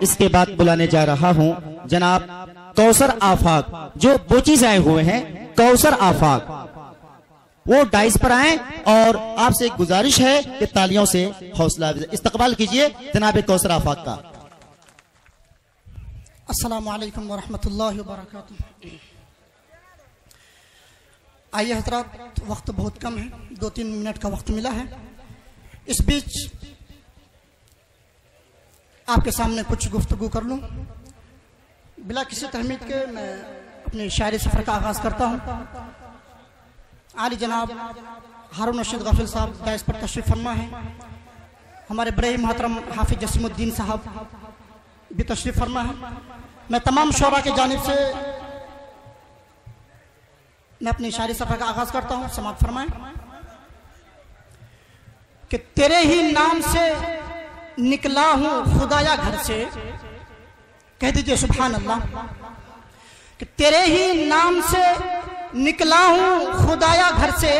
इसके बाद बुलाने जा रहा हूं जनाब कौसर आफाक, जो बोची से आए हुए हैं। कौसर आफाक वो डाइस पर आए और आपसे एक गुजारिश है कि तालियों से हौसला इस्तकबाल कीजिए जनाब कौसर आफाक का। अस्सलामु अलैकुम वरहमतुल्लाहि वबरकातुहू। आइए हज़रात, वक्त बहुत कम है, 2-3 मिनट का वक्त मिला है। इस बीच आपके सामने कुछ गुफ्तगू कर लूँ। बिला किसी तहमीद के मैं अपने शायरी सफ़र का आगाज़ करता हूँ। आली जनाब हारून रशीद गाफिल साहब दाइस पर तशरीफ़ फरमा है। हमारे बड़े ही मोहतरम हाफिज जसीमुद्दीन साहब भी तशरीफ़ फरमा है। मैं तमाम शोरा के जानिब से मैं अपनी शायरी सफ़र का आगाज़ करता हूँ। समाअत फरमाएं कि तेरे ही नाम से निकला हूँ खुदाया घर से, कह दीजिए सुभान अल्लाह। कि तेरे ही नाम से निकला हूँ खुदाया घर से,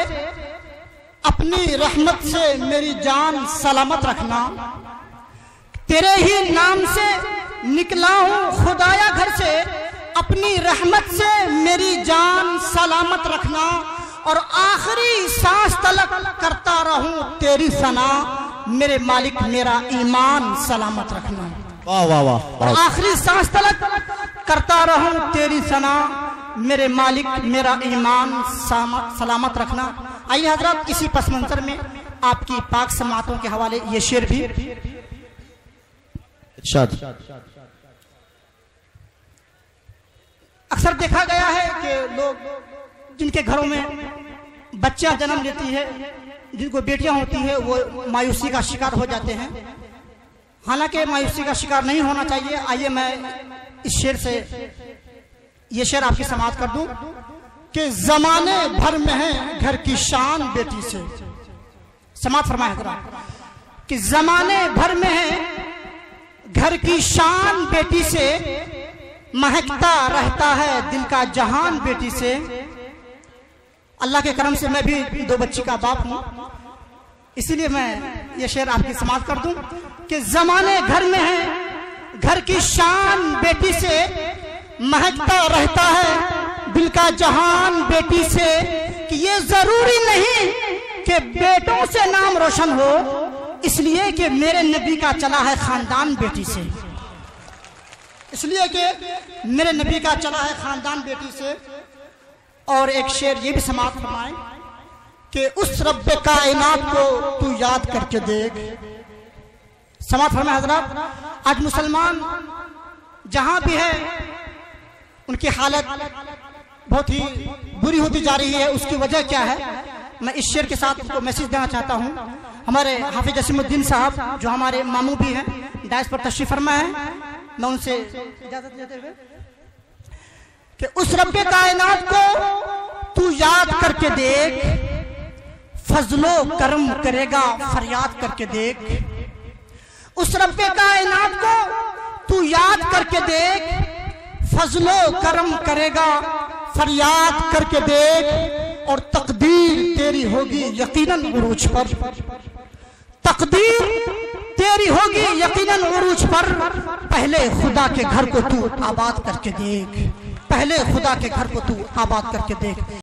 अपनी रहमत से मेरी जान सलामत रखना। तेरे ही नाम से निकला हूँ खुदाया घर से, अपनी रहमत से मेरी जान सलामत रखना। और आखिरी सांस तलक करता रहूं तेरी सना, मेरे मालिक मेरा ईमान सलामत रखना। वाह वाह वाह। और आखिरी सांस तलक करता रहूं तेरी सना, मेरे मालिक मेरा ईमान सलामत रखना। आइए हजरत, इसी पस मंजर में आपकी पाक समातों के हवाले ये शेर भी। अक्सर देखा गया है कि लोग जिनके घरों में बच्चा जन्म लेती है, जिनको बेटियां होती है, वो मायूसी का शिकार हो जाते हैं। हालांकि मायूसी का शिकार नहीं होना चाहिए। आइए मैं इस शेर से ये शेर आपकी समाअत कर दूं कि जमाने भर में है घर की शान बेटी से। समाअत फरमाए हज़रात कि जमाने भर में है घर की शान बेटी से, महकता रहता है दिल का जहान बेटी से। अल्लाह के करम से मैं भी 2 बच्ची का बाप हूं, इसीलिए मैं ये शेर आपकी समाअत कर दूं कि जमाने घर में है घर की शान बेटी से, महकता रहता है दिल का जहान बेटी से। कि ये जरूरी नहीं कि बेटों से नाम रोशन हो, इसलिए कि मेरे नबी का चला है खानदान बेटी से। इसलिए कि मेरे नबी का चला है खानदान बेटी से। और एक शेर ये भी समाअत फरमाए कि उस रब्बे कायनात को तू याद करके देख। समाअत फरमाए हज़रात, आज मुसलमान जहां भी है उनकी हालत बहुत ही बुरी होती जा रही है। उसकी वजह क्या है, मैं इस शेर के साथ उनको मैसेज देना चाहता हूं। हमारे हाफिज जसीमुद्दीन साहब जो हमारे मामू भी हैं, डाइस पर तशरीफ फरमा है, मैं उनसे इजाजत लेते हुए कि उस रब्बे कायनात को तू याद करके देख, फजलो करम करेगा फरियाद करके देख। उस रब्बे कायनात को तू याद करके देख, फजलो करम करेगा फरियाद करके देख। और तकदीर तेरी होगी यकीनन उरूज पर, तकदीर तेरी होगी यकीनन उरूज पर। पहले खुदा के घर को तू आबाद करके देख, पहले खुदा के घर को तू आबाद करके देख।